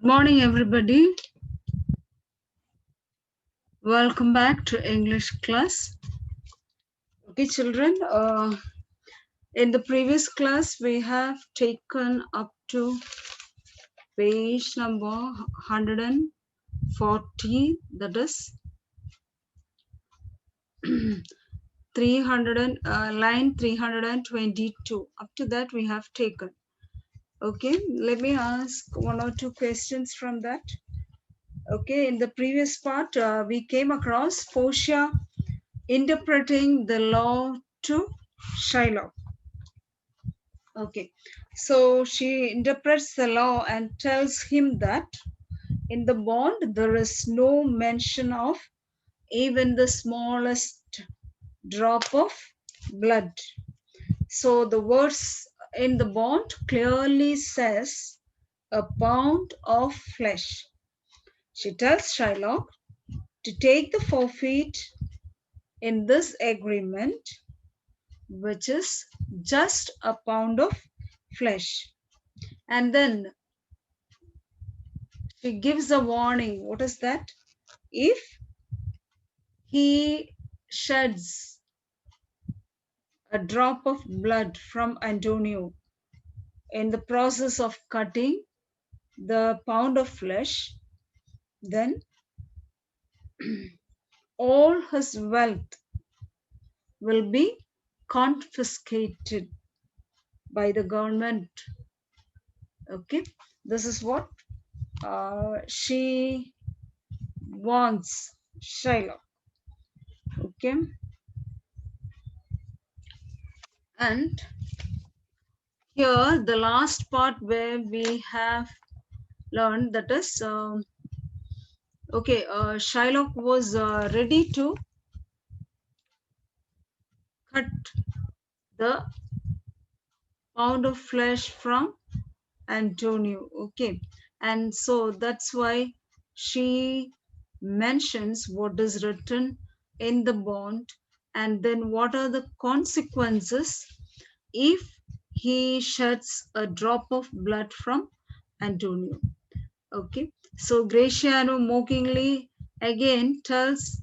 Morning, everybody. Welcome back to English class. Okay, children. In the previous class, we have taken up to page number 140. That is 300 line 322. Up to that, we have taken. Okay, let me ask one or two questions from that. Okay, in the previous part, we came across Portia interpreting the law to Shylock. Okay, so she interprets the law and tells him that in the bond there is no mention of even the smallest drop of blood. So the words in the bond clearly says a pound of flesh. She tells Shylock to take the forfeit in this agreement, which is just a pound of flesh. And then she gives a warning. What is that? If he sheds a drop of blood from Antonio in the process of cutting the pound of flesh, then all his wealth will be confiscated by the government. Okay, this is what she wants Shylock. Okay, and here the last part where we have learned, that is Shylock was ready to cut the pound of flesh from Antonio. Okay, and so that's why she mentions what is written in the bond, and then what are the consequences if he sheds a drop of blood from Antonio. Okay, so Graciano mockingly again tells,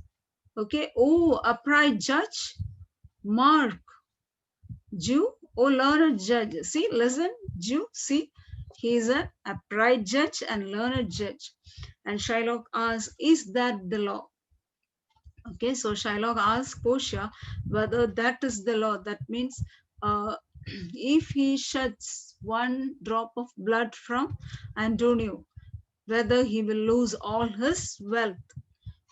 okay, oh, upright judge, Mark, Jew, oh, learned judge. See, listen, Jew, see, he is an upright judge and learned judge. And Shylock asks, is that the law? Okay, so Shylock asks Portia whether that is the law. That means if he sheds one drop of blood from Antonio, whether he will lose all his wealth.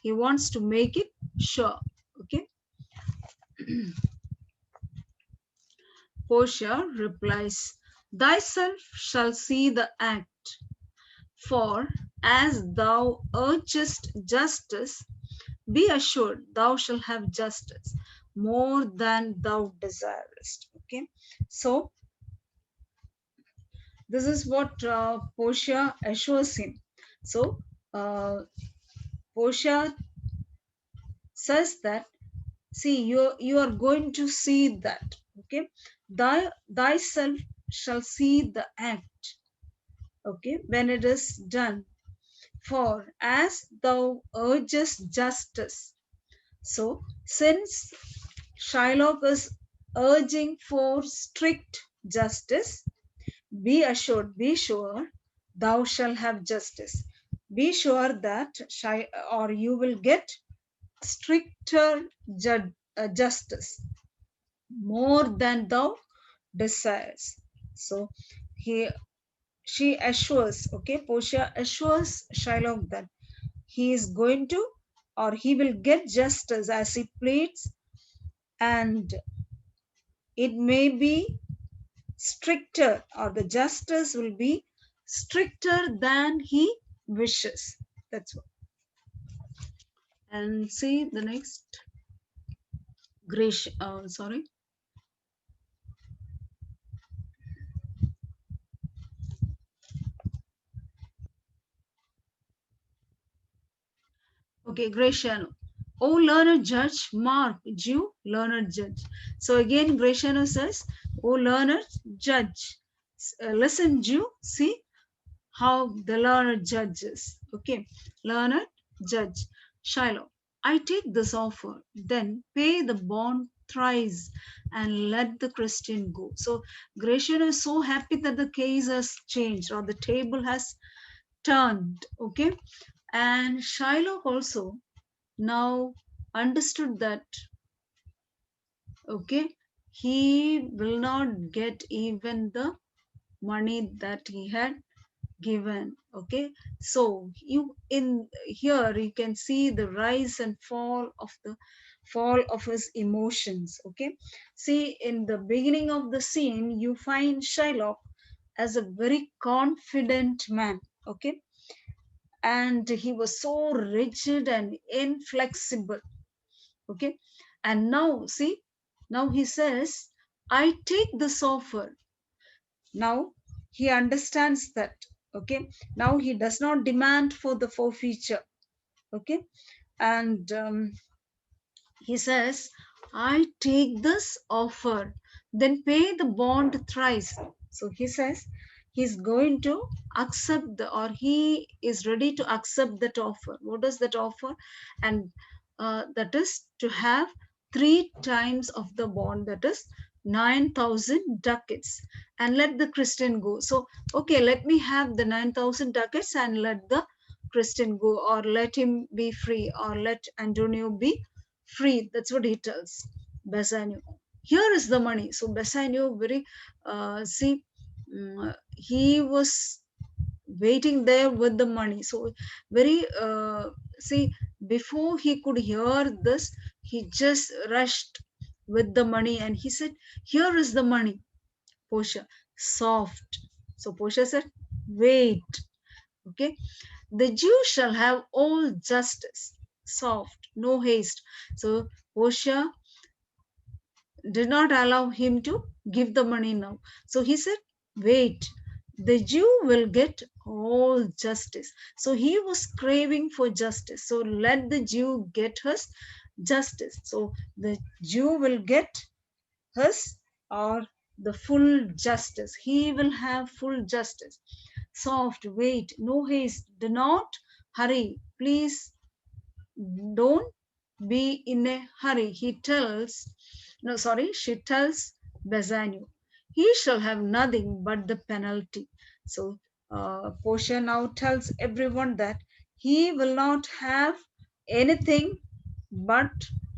He wants to make it sure. Okay. Portia replies, thyself shall see the act, for as thou urgest justice, be assured thou shalt have justice more than thou desirest. Okay, so this is what Portia assures him. So Portia says that, see, you are going to see that. Okay, thyself shall see the act. Okay, when it is done. For as thou urgest justice. So since Shylock is urging for strict justice, be assured, be sure thou shalt have justice. Be sure that or you will get stricter justice more than thou desires. So she assures, okay, Portia assures Shylock that he is going to, or he will get justice as he pleads, and it may be stricter, or the justice will be stricter than he wishes. That's what. And see the next. Sorry. Okay, Graciano. O learned judge, Mark, Jew, learned judge. So again, Graciano says, O learned judge, listen, Jew, see, how the learned judges, okay, learned judge, Shiloh, I take this offer, then pay the bond thrice and let the Christian go. So Gratian is so happy that the case has changed or the table has turned, okay. And Shiloh also now understood that, okay, he will not get even the money that he had given, okay. So you in here you can see the rise and fall of his emotions, okay. See, in the beginning of the scene you find Shylock as a very confident man, okay, and he was so rigid and inflexible, okay. And now see, now he says, I take this offer. Now he understands that, okay. Now he does not demand for the forfeiture, okay. And he says, I take this offer, then pay the bond thrice. So he says he's going to accept the, or he is ready to accept that offer. What is that offer? And that is to have three times of the bond, that is 9,000 ducats, and let the Christian go. So, okay, let me have the 9,000 ducats and let the Christian go, or let him be free, or let Antonio be free. That's what he tells Bassanio. Here is the money. So Bassanio very see, he was waiting there with the money. So very see, before he could hear this, he just rushed with the money and he said, "Here is the money." Portia, soft. So Portia said, "Wait, okay." The Jew shall have all justice, soft, no haste. So Portia did not allow him to give the money now. So he said, wait, the Jew will get all justice. So he was craving for justice. So let the Jew get his justice. So the Jew will get his, or the full justice. He will have full justice. Soft, wait, no haste, do not hurry. Please don't be in a hurry. He tells, no, sorry, she tells Bassanio, he shall have nothing but the penalty. So Portia now tells everyone that he will not have anything but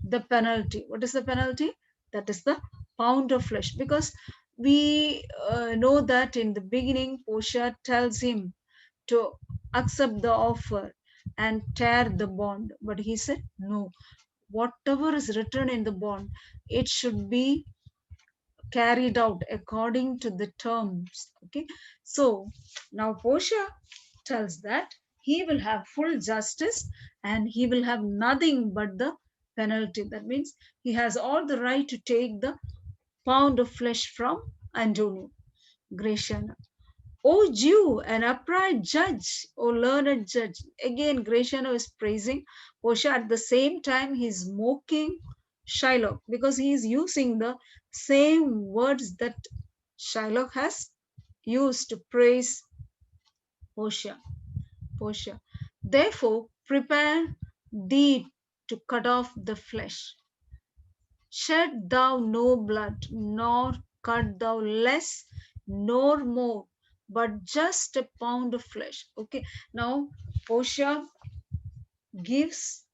the penalty. What is the penalty? That is the pound of flesh. Because we know that in the beginning, Portia tells him to accept the offer and tear the bond. But he said, no, whatever is written in the bond, it should be carried out according to the terms. Okay. So now Portia tells that he will have full justice and he will have nothing but the penalty. That means he has all the right to take the pound of flesh from Antonio Gratiana. O Jew, an upright judge, O learned judge. Again, Gratiano is praising Portia. At the same time, he's mocking Shylock because he is using the same words that Shylock has used to praise Portia. Portia. Therefore, prepare thee to cut off the flesh. Shed thou no blood, nor cut thou less, nor more, but just a pound of flesh. Okay, now Portia gives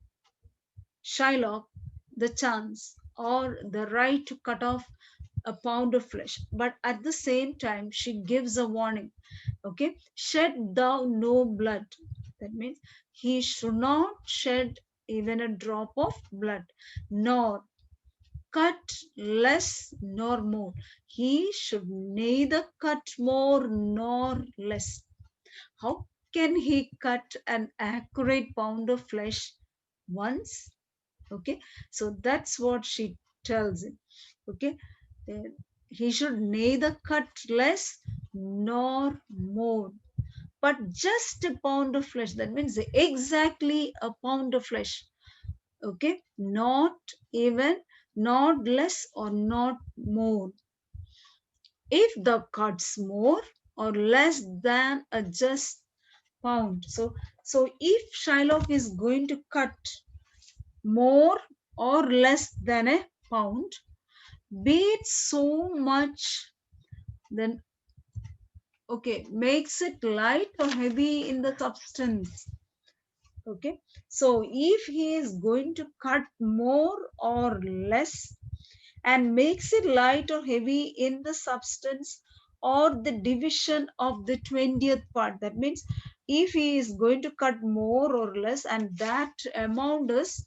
Shylock the chance or the right to cut off a pound of flesh, but at the same time, she gives a warning. Okay, shed thou no blood. That means he should not shed even a drop of blood, nor cut less nor more. He should neither cut more nor less. How can he cut an accurate pound of flesh once? Okay, so that's what she tells him. Okay, Uh, he should neither cut less nor more, but just a pound of flesh. That means exactly a pound of flesh. Okay, not even, not less or not more. If thou cuts more or less than a just pound. So if Shylock is going to cut more or less than a pound, be it so much, then okay, makes it light or heavy in the substance. Okay, so if he is going to cut more or less and makes it light or heavy in the substance or the division of the 20th part, that means if he is going to cut more or less and that amount is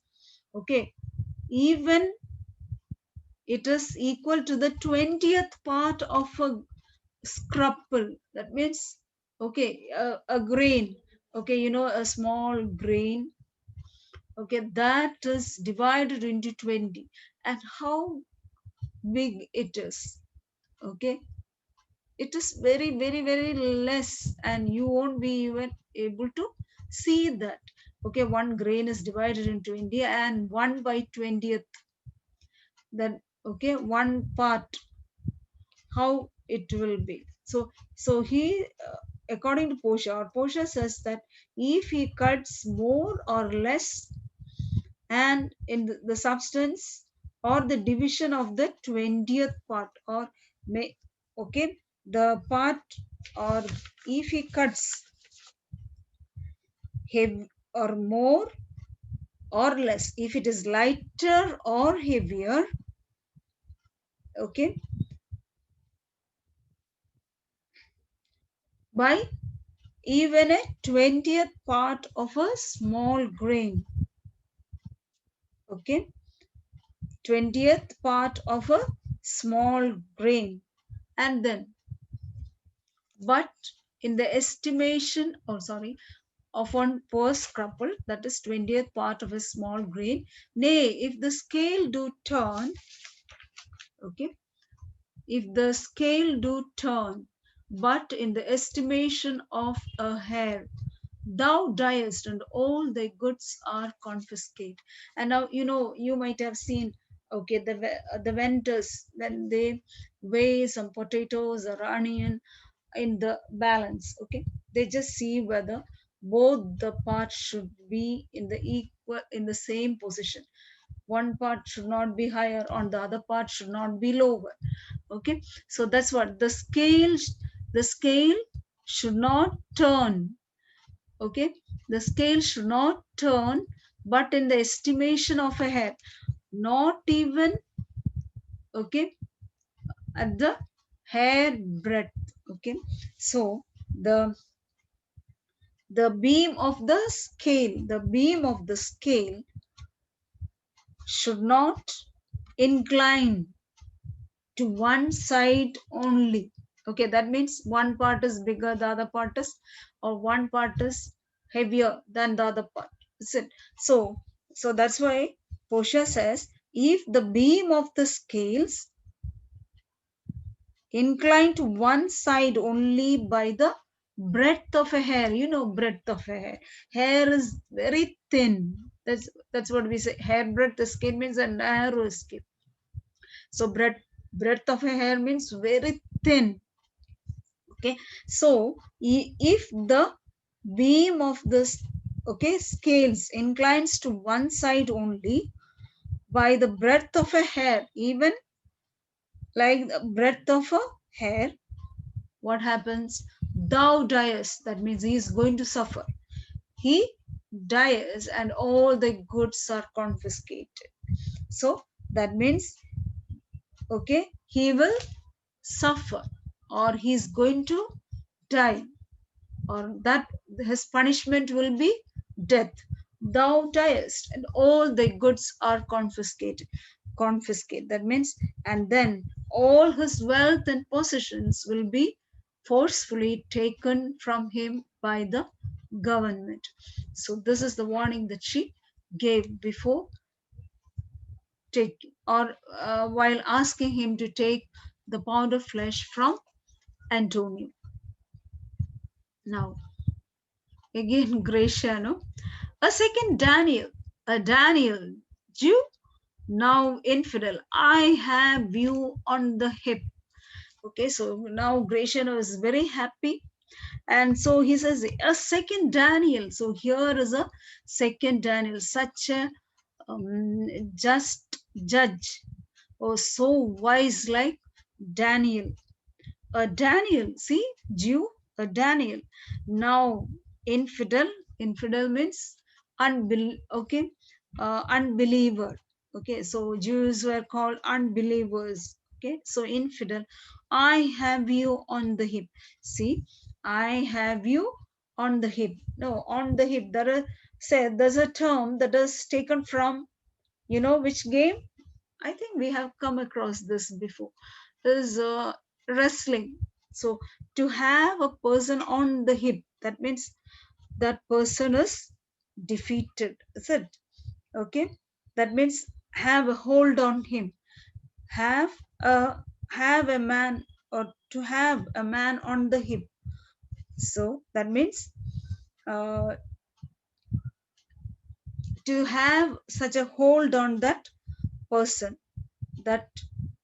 okay, even it is equal to the 20th part of a scruple, that means okay, a grain, okay, you know, a small grain, okay, that is divided into 20, and how big it is, okay, it is very very very less, and you won't be even able to see that. Okay, one grain is divided into 20 and 1 by 20th, then okay, one part, how it will be. So he according to Portia, or Portia says that if he cuts more or less and in the substance or the division of the 20th part, or may okay, the part, or if he cuts heavy or more or less, if it is lighter or heavier, okay, by even a 20th part of a small grain, okay, 20th part of a small grain, and then but in the estimation, oh sorry, of one poor scruple, that is 20th part of a small grain, nay, if the scale do turn, okay, if the scale do turn, but in the estimation of a hair, thou diest and all thy goods are confiscated. And now, you know, you might have seen, okay, the vendors, when they weigh some potatoes or onion in the balance, okay, they just see whether both the parts should be in the equal, in the same position. One part should not be higher on the other part should not be lower. Okay, so that's what the scale should not turn. Okay, the scale should not turn, but in the estimation of a hair, not even okay, at the hair breadth. Okay, so the beam of the scale should not incline to one side only. Okay, that means one part is bigger, the other part is, or one part is heavier than the other part. Is it? So that's why Portia says, if the beam of the scales incline to one side only by the breadth of a hair, you know, breadth of a hair is very thin. That's what we say. Hair breadth skin means a narrow skin. So breadth of a hair means very thin. Okay, so if the beam of this okay scales inclines to one side only by the breadth of a hair, even like the breadth of a hair, what happens? Thou diest, that means he is going to suffer. He dies and all the goods are confiscated. So that means okay, he will suffer, or he is going to die, or that his punishment will be death. Thou diest and all the goods are confiscate, that means, and then all his wealth and possessions will be forcefully taken from him by the government. So this is the warning that she gave before take, or while asking him to take the pound of flesh from Antonio. Now again Gratiano, a second Daniel, a Daniel, Jew, now infidel, I have you on the hip. Okay, so now Graciano is very happy. And so he says, a second Daniel. So here is a second Daniel, such a just judge, or so wise like Daniel. A Daniel, see, Jew, a Daniel. Now, infidel means okay, unbeliever. Okay, so Jews were called unbelievers. Okay, so infidel. I have you on the hip. See, I have you on the hip. No, on the hip. There's a term that is taken from, which game? I think we have come across this before. Is wrestling. So to have a person on the hip, that means that person is defeated. Is it? Okay. That means have a hold on him. Have a have a man, or to have a man on the hip. So that means uh, to have such a hold on that person, that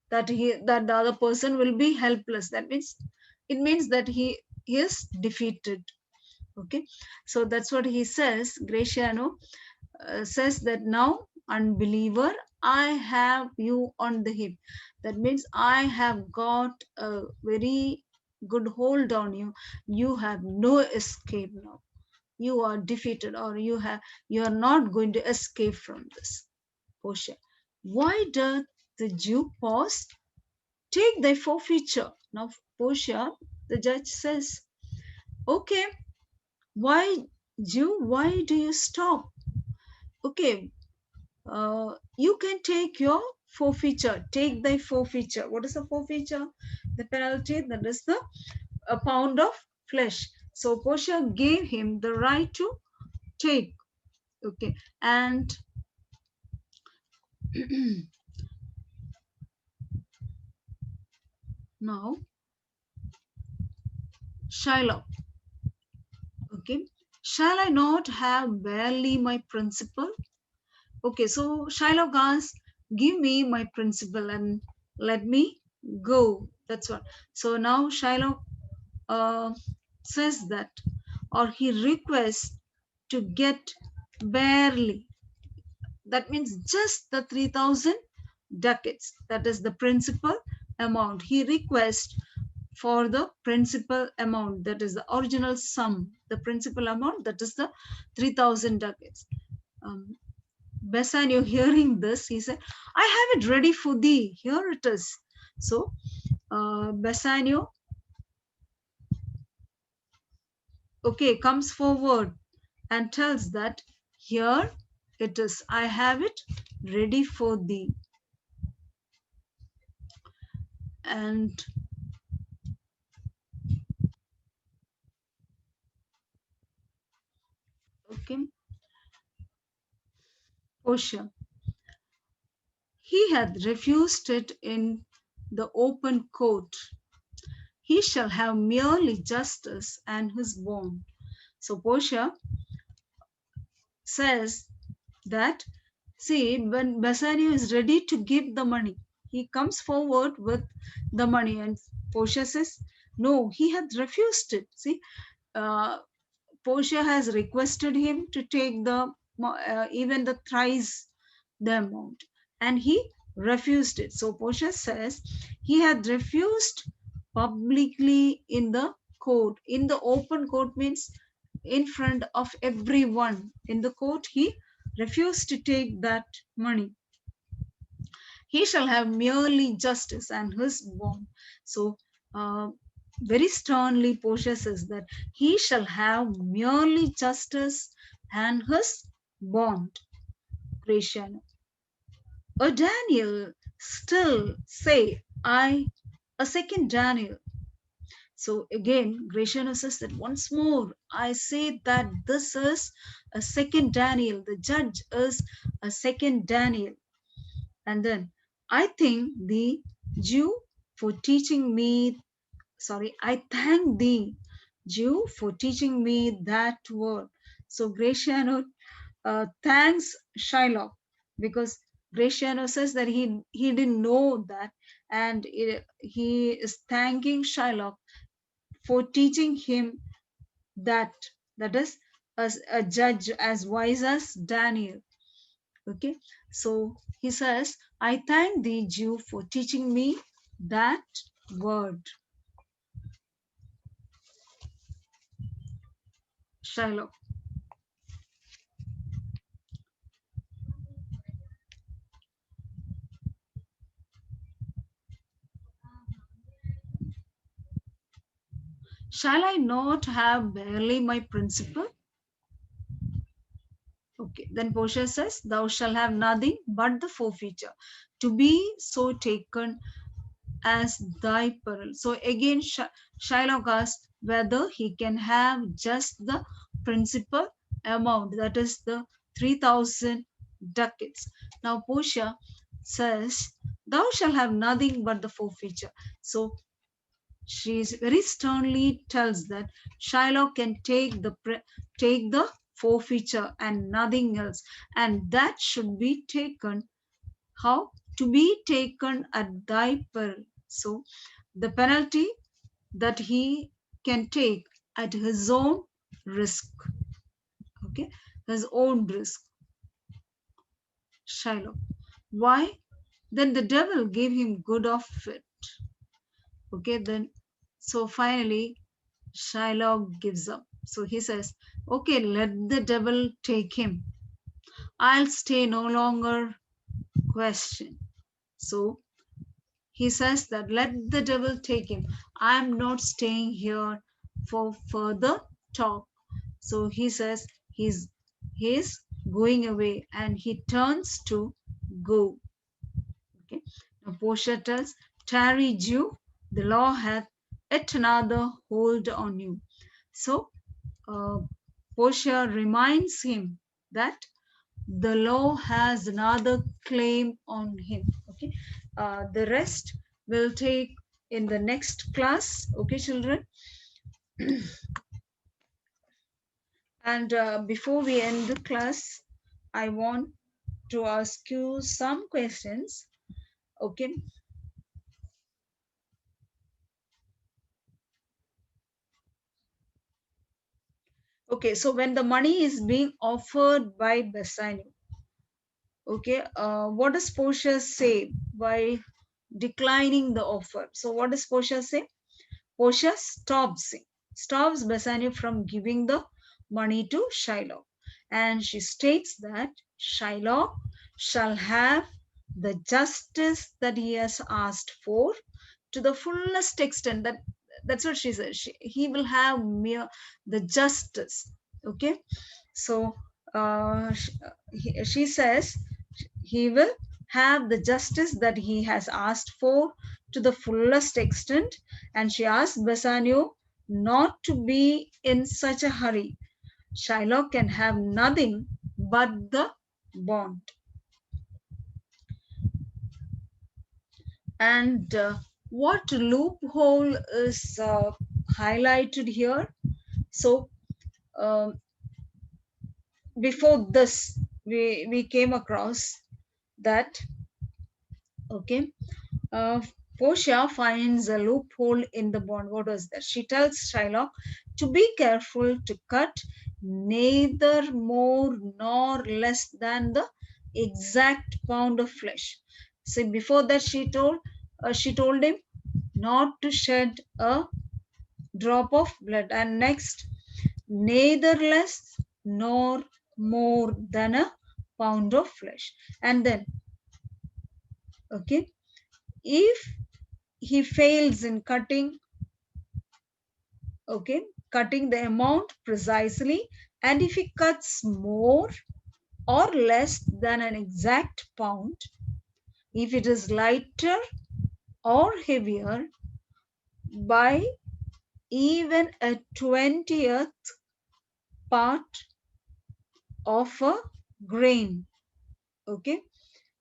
that the other person will be helpless. That means it means that he is defeated. Okay, so that's what he says. Graciano says that, now, unbeliever, I have you on the hip. That means I have got a very good hold on you. You have no escape now. You are defeated, or you are not going to escape from this. Portia, why does the Jew pause? Take thy forfeiture. Now, Portia, the judge says, okay, why, Jew, why do you stop? Okay, you can take your forfeiture. Take thy forfeiture. What is a forfeiture? The penalty, that is a pound of flesh. So Portia gave him the right to take. Okay, and now Shylock. Okay, shall I not have barely my principal? Okay, so Shylock asks, give me my principal and let me go. That's what. So now Shylock says that, or he requests to get barely. That means just the 3,000 ducats. That is the principal amount. He requests for the principal amount. That is the original sum. The principal amount, that is the 3,000 ducats. Bassanio, hearing this, he said, I have it ready for thee. Here it is. So, Bassanio, okay, comes forward and tells that, here it is. I have it ready for thee. And okay, Portia, he hath refused it in the open court. He shall have merely justice and his bond. So Portia says that, see, when Bassanio is ready to give the money, he comes forward with the money, and Portia says, no, he hath refused it. See, uh, Portia has requested him to take even the thrice the amount, and he refused it. So Portia says he had refused publicly in the court. In the open court means in front of everyone. In the court, he refused to take that money. He shall have merely justice and his bond. So, very sternly, Portia says that he shall have merely justice and his bond. Graciano. A Daniel, still say, a second Daniel. So again, Graciano says that once more, I say that this is a second Daniel. The judge is a second Daniel. And then, I think the Jew for teaching me, I thank thee, Jew, for teaching me that word. So Graciano thanks Shylock, because Graciano says that he didn't know that and he is thanking Shylock for teaching him that that is as a judge as wise as Daniel. Okay, so he says, I thank thee, Jew, for teaching me that word. Shylock. Shall I not have barely my principle? Okay, then Portia says, thou shalt have nothing but the forfeiture, to be so taken as thy peril. So again, Shylock asks whether he can have just the principal amount, that is the 3,000 ducats. Now Portia says, thou shalt have nothing but the forfeiture. So she very sternly tells that Shylock can take the forfeiture and nothing else, and that should be taken how to be taken at thy peril. So the penalty that he can take at his own risk. Okay, his own risk. Shylock. Why? Then the devil gave him good of it. Okay, then so finally Shylock gives up. So he says, okay, let the devil take him. I'll stay no longer question. So he says that let the devil take him. I'm not staying here for further talk. So he says he's going away and he turns to go. Okay. Now Portia tells, tarry Jew, the law hath yet another hold on you. So uh, Portia reminds him that the law has another claim on him. Okay, the rest will take in the next class. Okay, children. And before we end the class, I want to ask you some questions. Okay. Okay. So when the money is being offered by Bassanio, okay, what does Portia say by declining the offer? So what does Portia say? Portia stops Bassanio from giving the money to Shylock. And she states that Shylock shall have the justice that he has asked for to the fullest extent. That's what she says. He will have mere the justice. Okay. So she says he will have the justice that he has asked for to the fullest extent, and she asked Bassanio not to be in such a hurry. Shylock can have nothing but the bond. And what loophole is highlighted here? So um, before this, we came across that, okay, uh, Portia finds a loophole in the bond. What was that? She tells Shylock to be careful to cut neither more nor less than the exact pound of flesh. See, before that, she told him not to shed a drop of blood, and next, neither less nor more than a pound of flesh. And then, okay, if he fails in cutting the amount precisely, and if he cuts more or less than an exact pound, if it is lighter or heavier by even a 20th part of a grain, okay,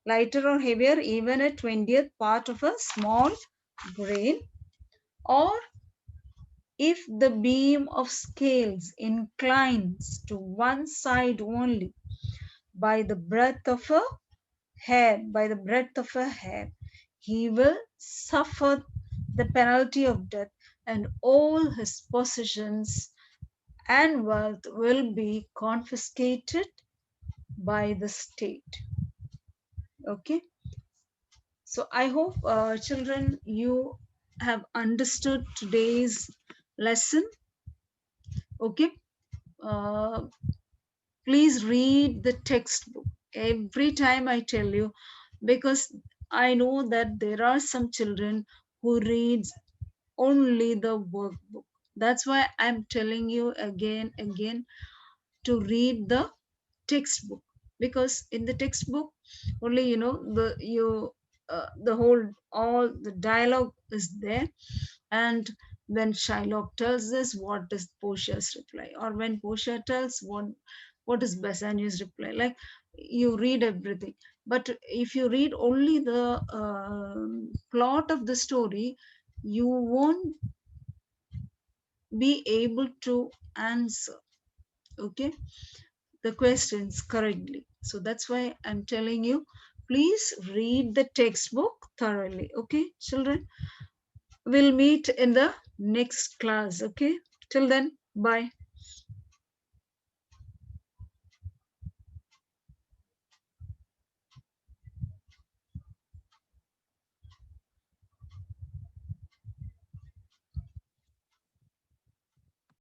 lighter or heavier even a 20th part of a small grain, or if the beam of scales inclines to one side only by the breadth of a hair, he will suffer the penalty of death, and all his possessions and wealth will be confiscated by the state. Okay, so I hope, children, you have understood today's lesson. Okay, uh, please read the textbook every time I tell you, because I know that there are some children who reads only the workbook. That's why I'm telling you again to read the textbook, because in the textbook only, the whole, all the dialogue is there. And when Shylock tells us, what is Portia's reply, or when Portia tells, what is Bassanio's reply, like, you read everything. But if you read only the plot of the story, you won't be able to answer, okay, the questions correctly. So that's why I'm telling you, please read the textbook thoroughly. Okay, children, we'll meet in the next class. Okay, till then, bye.